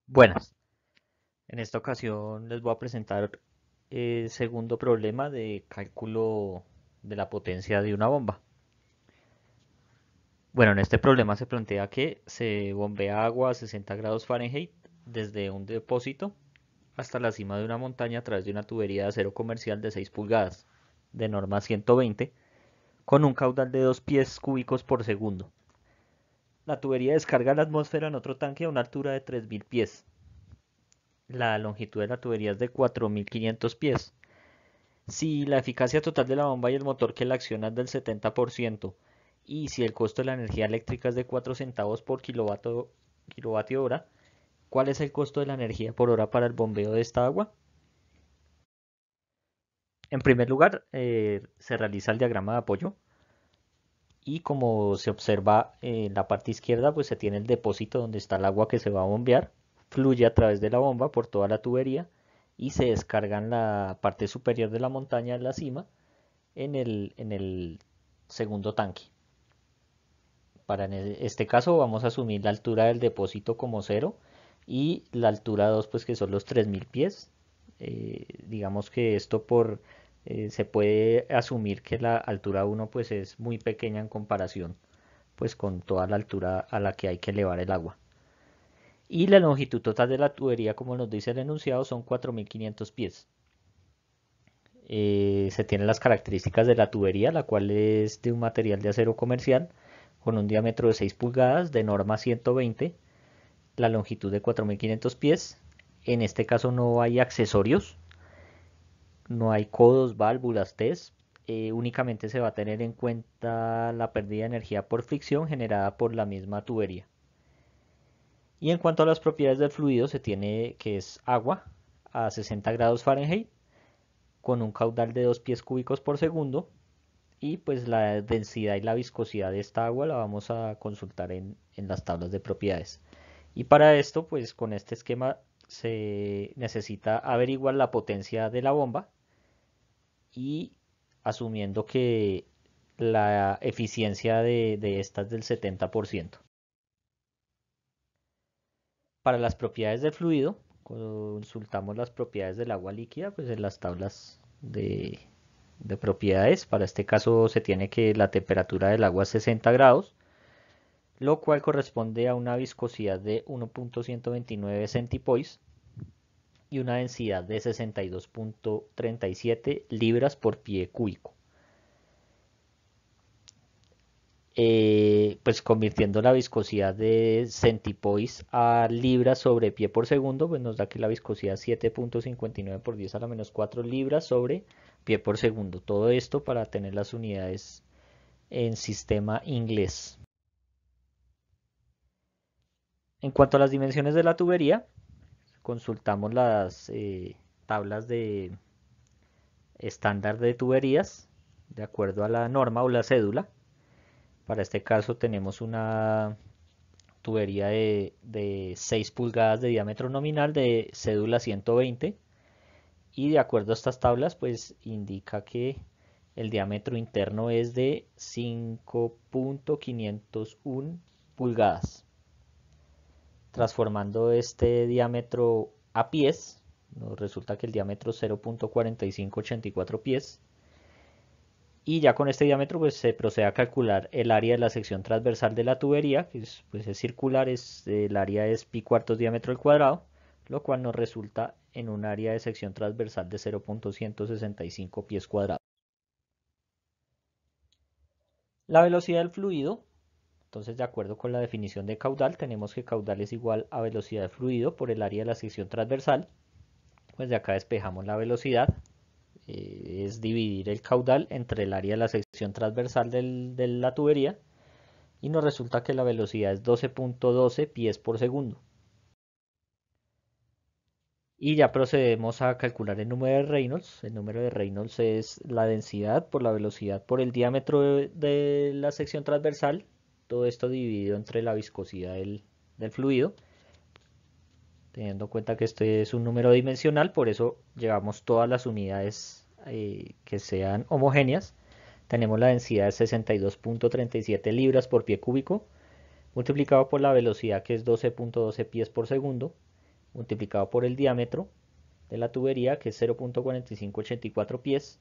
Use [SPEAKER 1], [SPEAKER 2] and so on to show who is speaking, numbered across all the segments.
[SPEAKER 1] Buenas, en esta ocasión les voy a presentar el segundo problema de cálculo de la potencia de una bomba. Bueno, en este problema se plantea que se bombea agua a 60 grados Fahrenheit desde un depósito hasta la cima de una montaña a través de una tubería de acero comercial de 6 pulgadas, de norma 120, con un caudal de 2 pies cúbicos por segundo. La tubería descarga la atmósfera en otro tanque a una altura de 3000 pies. La longitud de la tubería es de 4500 pies. Si la eficacia total de la bomba y el motor que la acciona es del 70% y si el costo de la energía eléctrica es de 4 centavos por kilovatio hora, ¿cuál es el costo de la energía por hora para el bombeo de esta agua? En primer lugar, se realiza el diagrama de apoyo y como se observa en la parte izquierda, pues se tiene el depósito donde está el agua que se va a bombear, fluye a través de la bomba por toda la tubería y se descarga en la parte superior de la montaña en la cima en el segundo tanque. Para este caso vamos a asumir la altura del depósito como cero y la altura 2 pues que son los 3000 pies. Digamos que esto se puede asumir que la altura 1 pues es muy pequeña en comparación pues con toda la altura a la que hay que elevar el agua. Y la longitud total de la tubería, como nos dice el enunciado, son 4500 pies. Se tienen las características de la tubería, la cual es de un material de acero comercial con un diámetro de 6 pulgadas de norma 120, la longitud de 4500 pies. En este caso no hay accesorios, no hay codos, válvulas, test. Únicamente se va a tener en cuenta la pérdida de energía por fricción generada por la misma tubería. Y en cuanto a las propiedades del fluido, se tiene que es agua a 60 grados Fahrenheit con un caudal de 2 pies cúbicos por segundo y pues la densidad y la viscosidad de esta agua la vamos a consultar en las tablas de propiedades. Y para esto, pues con este esquema se necesita averiguar la potencia de la bomba y asumiendo que la eficiencia de esta es del 70%. Para las propiedades del fluido, consultamos las propiedades del agua líquida, pues en las tablas de propiedades. Para este caso se tiene que la temperatura del agua es 60 grados, lo cual corresponde a una viscosidad de 1.129 centipoise y una densidad de 62.37 libras por pie cúbico. Pues convirtiendo la viscosidad de centipoise a libras sobre pie por segundo, pues nos da que la viscosidad es 7.59 por 10 a la menos 4 libras sobre pie por segundo. Todo esto para tener las unidades en sistema inglés. En cuanto a las dimensiones de la tubería, consultamos las tablas de estándar de tuberías de acuerdo a la norma o la cédula. Para este caso tenemos una tubería de 6 pulgadas de diámetro nominal de cédula 120 y de acuerdo a estas tablas pues indica que el diámetro interno es de 5.501 pulgadas. Transformando este diámetro a pies, nos resulta que el diámetro es 0.4584 pies. Y ya con este diámetro pues se procede a calcular el área de la sección transversal de la tubería, que es circular, el área es pi cuartos diámetro al cuadrado, lo cual nos resulta en un área de sección transversal de 0.165 pies cuadrados. La velocidad del fluido, entonces de acuerdo con la definición de caudal, tenemos que caudal es igual a velocidad del fluido por el área de la sección transversal. Pues de acá despejamos la velocidad, es dividir el caudal entre el área de la sección transversal de la tubería y nos resulta que la velocidad es 12.12 pies por segundo. Y ya procedemos a calcular el número de Reynolds. El número de Reynolds es la densidad por la velocidad por el diámetro de la sección transversal. Todo esto dividido entre la viscosidad del fluido. Teniendo en cuenta que este es un número dimensional, por eso llevamos todas las unidades que sean homogéneas. Tenemos la densidad de 62.37 libras por pie cúbico, multiplicado por la velocidad que es 12.12 pies por segundo, multiplicado por el diámetro de la tubería, que es 0.4584 pies.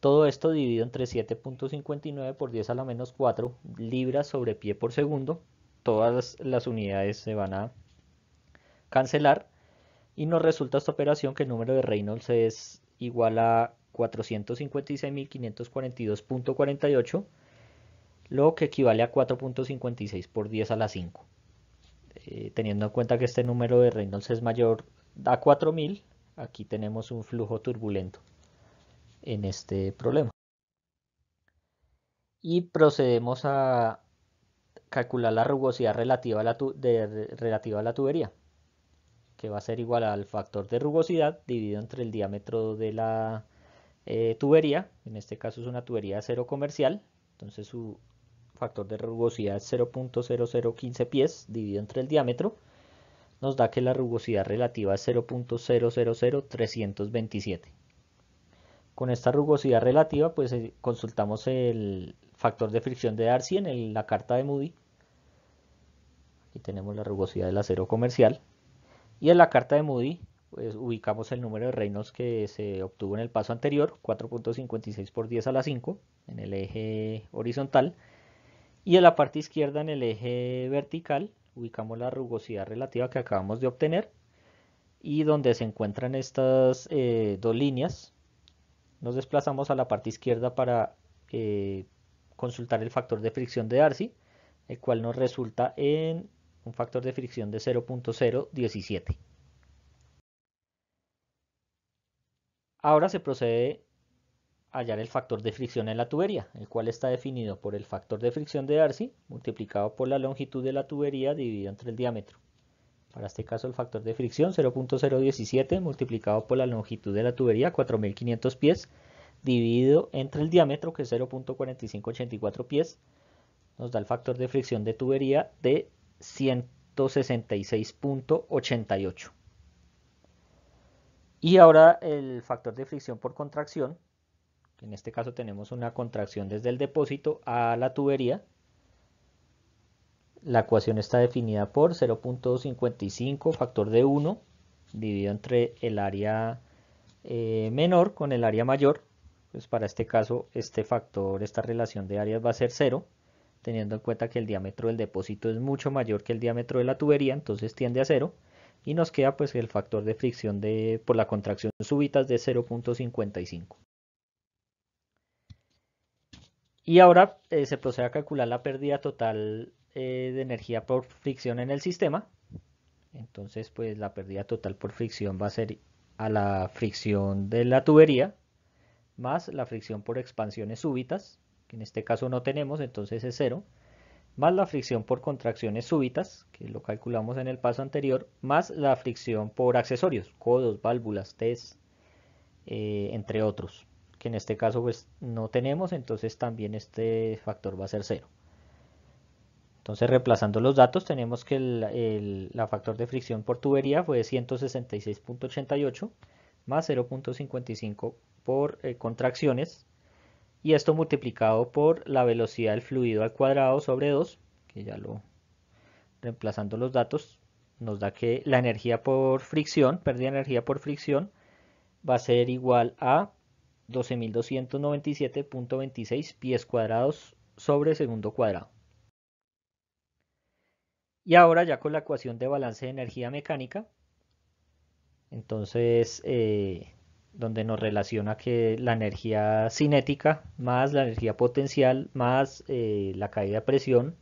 [SPEAKER 1] Todo esto dividido entre 7.59 por 10 a la menos 4 libras sobre pie por segundo. Todas las unidades se van a cancelar y nos resulta esta operación que el número de Reynolds es igual a 456.542.48, lo que equivale a 4.56 por 10 a la 5. Teniendo en cuenta que este número de Reynolds es mayor a 4000, aquí tenemos un flujo turbulento en este problema. Y procedemos a calcular la rugosidad relativa a la tubería, que va a ser igual al factor de rugosidad dividido entre el diámetro de la tubería. En este caso es una tubería de acero comercial, entonces su factor de rugosidad es 0.0015 pies dividido entre el diámetro. Nos da que la rugosidad relativa es 0.000327. Con esta rugosidad relativa, pues consultamos el factor de fricción de Darcy en la carta de Moody. Aquí tenemos la rugosidad del acero comercial. Y en la carta de Moody, pues ubicamos el número de Reynolds que se obtuvo en el paso anterior, 4.56 por 10 a la 5, en el eje horizontal. Y en la parte izquierda, en el eje vertical, ubicamos la rugosidad relativa que acabamos de obtener. Y donde se encuentran estas dos líneas, nos desplazamos a la parte izquierda para consultar el factor de fricción de Darcy, el cual nos resulta en un factor de fricción de 0.017. Ahora se procede a hallar el factor de fricción en la tubería, el cual está definido por el factor de fricción de Darcy multiplicado por la longitud de la tubería dividido entre el diámetro. Para este caso el factor de fricción 0.017 multiplicado por la longitud de la tubería 4500 pies dividido entre el diámetro, que es 0.4584 pies, nos da el factor de fricción de tubería de 166.88. Y ahora el factor de fricción por contracción, que en este caso tenemos una contracción desde el depósito a la tubería. La ecuación está definida por 0.55 factor de 1 dividido entre el área menor con el área mayor. Pues para este caso, esta relación de áreas va a ser 0, teniendo en cuenta que el diámetro del depósito es mucho mayor que el diámetro de la tubería, entonces tiende a 0. Y nos queda pues el factor de fricción por la contracción súbita de 0.55. Y ahora se procede a calcular la pérdida total de energía por fricción en el sistema. Entonces pues la pérdida total por fricción va a ser a la fricción de la tubería más la fricción por expansiones súbitas, que en este caso no tenemos, entonces es 0, más la fricción por contracciones súbitas, que lo calculamos en el paso anterior, más la fricción por accesorios, codos, válvulas, Ts, entre otros, que en este caso pues no tenemos, entonces también este factor va a ser 0. Entonces reemplazando los datos tenemos que la factor de fricción por tubería fue 166.88 más 0.55 por contracciones, y esto multiplicado por la velocidad del fluido al cuadrado sobre 2, que ya lo reemplazando los datos nos da que la energía por fricción, pérdida de energía por fricción, va a ser igual a 12.297.26 pies cuadrados sobre segundo cuadrado. Y ahora ya con la ecuación de balance de energía mecánica, entonces donde nos relaciona que la energía cinética más la energía potencial más la caída de presión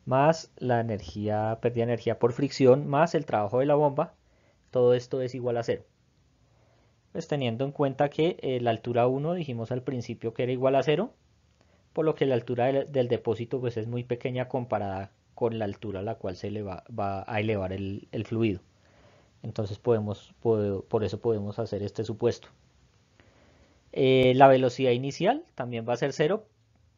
[SPEAKER 1] más la pérdida de energía por fricción más el trabajo de la bomba, todo esto es igual a 0. Pues teniendo en cuenta que la altura 1 dijimos al principio que era igual a 0, por lo que la altura del depósito pues es muy pequeña comparada con la altura a la cual se va a elevar el fluido. Entonces por eso podemos hacer este supuesto. La velocidad inicial también va a ser 0,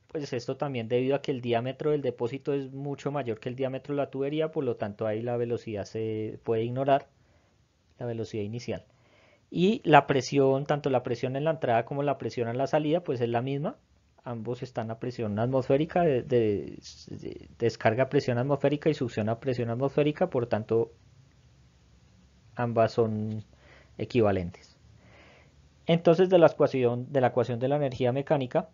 [SPEAKER 1] pues esto también debido a que el diámetro del depósito es mucho mayor que el diámetro de la tubería, por lo tanto ahí la velocidad se puede ignorar, la velocidad inicial. Y la presión, tanto la presión en la entrada como la presión en la salida, pues es la misma. Ambos están a presión atmosférica, descarga a presión atmosférica y succión a presión atmosférica, por tanto ambas son equivalentes. Entonces de la ecuación de la energía mecánica,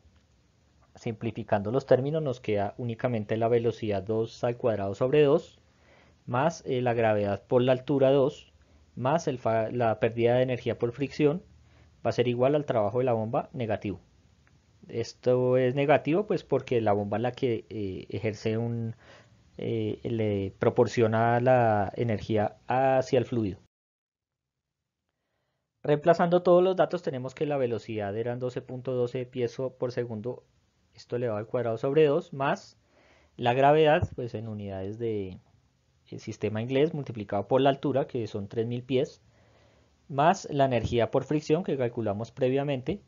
[SPEAKER 1] simplificando los términos, nos queda únicamente la velocidad 2 al cuadrado sobre 2, más la gravedad por la altura 2, más la pérdida de energía por fricción, va a ser igual al trabajo de la bomba negativo. Esto es negativo pues porque la bomba es la que le proporciona la energía hacia el fluido. Reemplazando todos los datos tenemos que la velocidad eran 12.12 pies por segundo, esto elevado al cuadrado sobre 2, más la gravedad, pues en unidades de el sistema inglés multiplicado por la altura, que son 3000 pies, más la energía por fricción que calculamos previamente.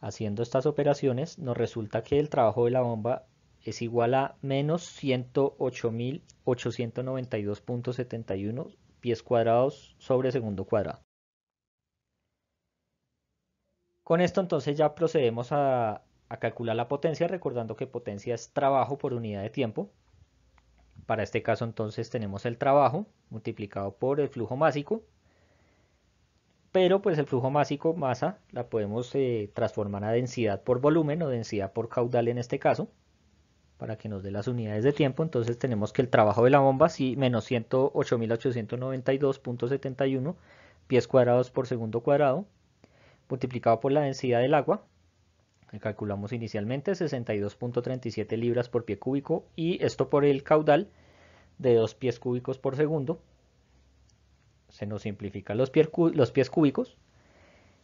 [SPEAKER 1] Haciendo estas operaciones nos resulta que el trabajo de la bomba es igual a menos 108.892.71 pies cuadrados sobre segundo cuadrado. Con esto entonces ya procedemos a calcular la potencia, recordando que potencia es trabajo por unidad de tiempo. Para este caso entonces tenemos el trabajo multiplicado por el flujo másico, pero pues el flujo másico, masa, la podemos transformar a densidad por volumen o densidad por caudal en este caso, para que nos dé las unidades de tiempo. Entonces tenemos que el trabajo de la bomba, sí, menos 108.892.71 pies cuadrados por segundo cuadrado, multiplicado por la densidad del agua, que calculamos inicialmente 62.37 libras por pie cúbico, y esto por el caudal de 2 pies cúbicos por segundo. Se nos simplifican los pies cúbicos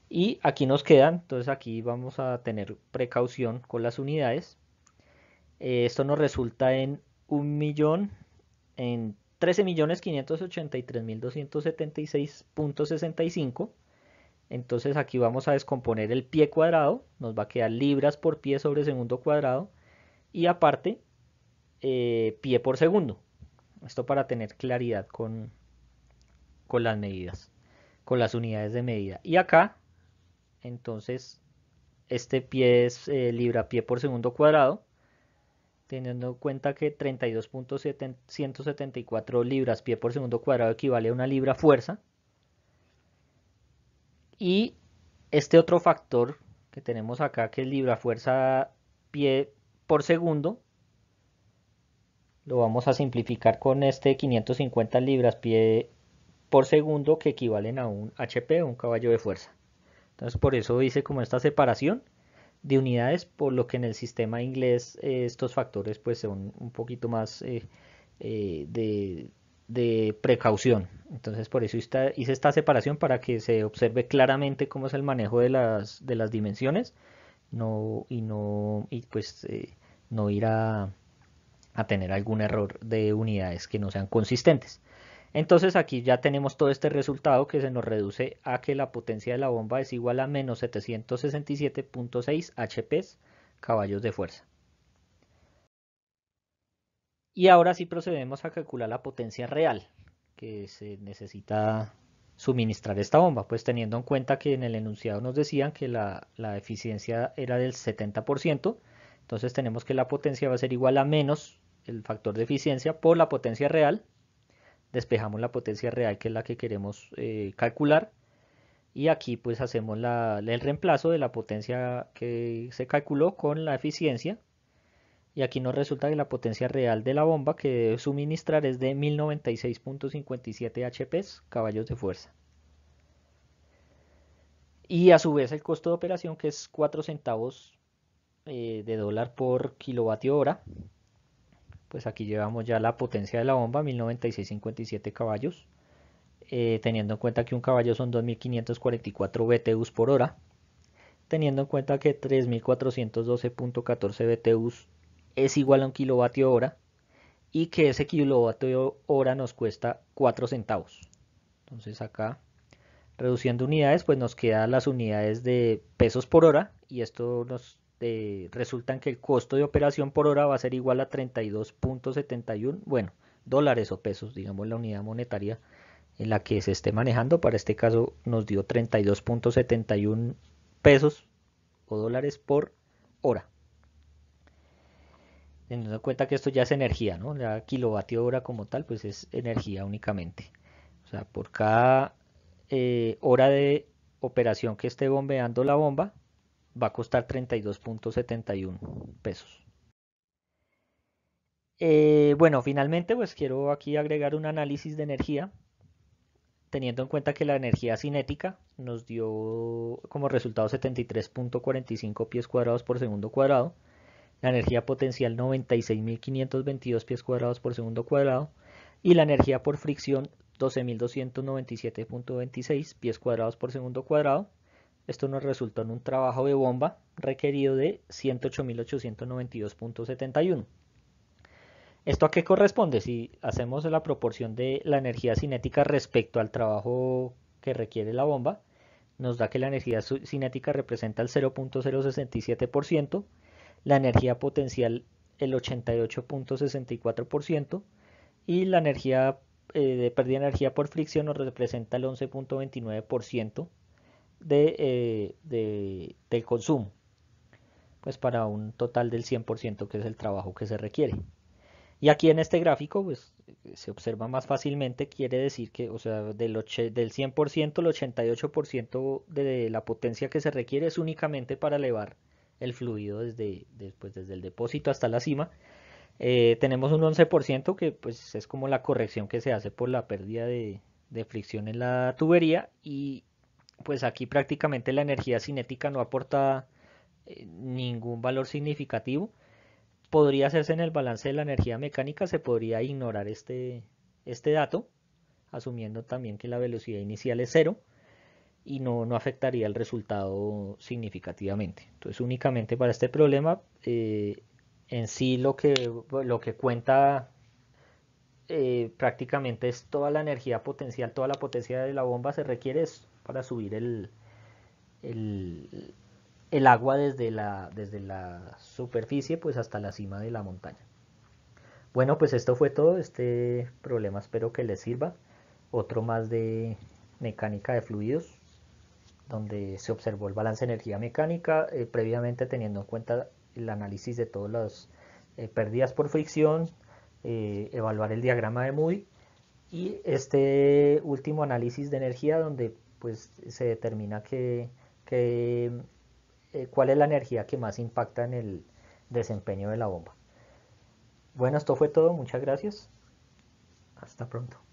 [SPEAKER 1] y aquí nos quedan, entonces aquí vamos a tener precaución con las unidades. Esto nos resulta en 13.583.276.65. Entonces aquí vamos a descomponer el pie cuadrado, nos va a quedar libras por pie sobre segundo cuadrado y aparte pie por segundo. Esto para tener claridad con las medidas, con las unidades de medida. Y acá, entonces, este pie es libra pie por segundo cuadrado, teniendo en cuenta que 32.174 libras pie por segundo cuadrado equivale a una libra fuerza. Y este otro factor que tenemos acá, que es libra fuerza pie por segundo, lo vamos a simplificar con este 550 libras pie por segundo, que equivalen a un HP, un caballo de fuerza. Entonces por eso hice como esta separación de unidades, por lo que en el sistema inglés estos factores pues son un poquito más de precaución. Entonces por eso hice esta separación, para que se observe claramente cómo es el manejo de las dimensiones, no ir a tener algún error de unidades que no sean consistentes. Entonces aquí ya tenemos todo este resultado, que se nos reduce a que la potencia de la bomba es igual a menos 767.6 HP, caballos de fuerza. Y ahora sí procedemos a calcular la potencia real que se necesita suministrar esta bomba, pues teniendo en cuenta que en el enunciado nos decían que la eficiencia era del 70%, entonces tenemos que la potencia va a ser igual a menos el factor de eficiencia por la potencia real. Despejamos la potencia real, que es la que queremos calcular, y aquí pues hacemos el reemplazo de la potencia que se calculó con la eficiencia, y aquí nos resulta que la potencia real de la bomba que debe suministrar es de 1096.57 HP, caballos de fuerza. Y a su vez el costo de operación, que es 4 centavos de dólar por kilovatio hora. Pues aquí llevamos ya la potencia de la bomba, 1096.57 caballos, teniendo en cuenta que un caballo son 2544 BTUs por hora, teniendo en cuenta que 3412.14 BTUs es igual a un kilovatio hora, y que ese kilovatio hora nos cuesta 4 centavos. Entonces acá, reduciendo unidades, pues nos quedan las unidades de pesos por hora, y esto nos resulta en que el costo de operación por hora va a ser igual a 32.71, bueno, dólares o pesos, digamos la unidad monetaria en la que se esté manejando. Para este caso nos dio 32.71 pesos o dólares por hora. Teniendo en cuenta que esto ya es energía, ¿no? La kilovatio hora como tal, pues es energía únicamente. O sea, por cada hora de operación que esté bombeando la bomba, va a costar 32.71 pesos. Bueno, finalmente pues quiero aquí agregar un análisis de energía, teniendo en cuenta que la energía cinética nos dio como resultado 73.45 pies cuadrados por segundo cuadrado, la energía potencial 96.522 pies cuadrados por segundo cuadrado y la energía por fricción 12.297.26 pies cuadrados por segundo cuadrado. Esto nos resultó en un trabajo de bomba requerido de 108.892.71. ¿Esto a qué corresponde? Si hacemos la proporción de la energía cinética respecto al trabajo que requiere la bomba, nos da que la energía cinética representa el 0.067%, la energía potencial el 88.64% y la energía de pérdida de energía por fricción nos representa el 11.29% del consumo, pues para un total del 100% que es el trabajo que se requiere. Y aquí en este gráfico pues se observa más fácilmente, quiere decir que, o sea, del 100%, el 88% de la potencia que se requiere es únicamente para elevar el fluido desde el depósito hasta la cima. Tenemos un 11% que pues es como la corrección que se hace por la pérdida de fricción en la tubería, y pues aquí prácticamente la energía cinética no aporta ningún valor significativo. Podría hacerse en el balance de la energía mecánica, se podría ignorar este dato, asumiendo también que la velocidad inicial es cero y no afectaría el resultado significativamente. Entonces únicamente para este problema en sí lo que cuenta prácticamente es toda la energía potencial, toda la potencia de la bomba se requiere para subir el, el agua desde la superficie pues hasta la cima de la montaña. Bueno, pues esto fue todo. Este problema espero que les sirva. Otro más de mecánica de fluidos, donde se observó el balance de energía mecánica, previamente teniendo en cuenta el análisis de todas las pérdidas por fricción, evaluar el diagrama de Moody y este último análisis de energía donde pues se determina cuál es la energía que más impacta en el desempeño de la bomba. Bueno, esto fue todo, muchas gracias. Hasta pronto.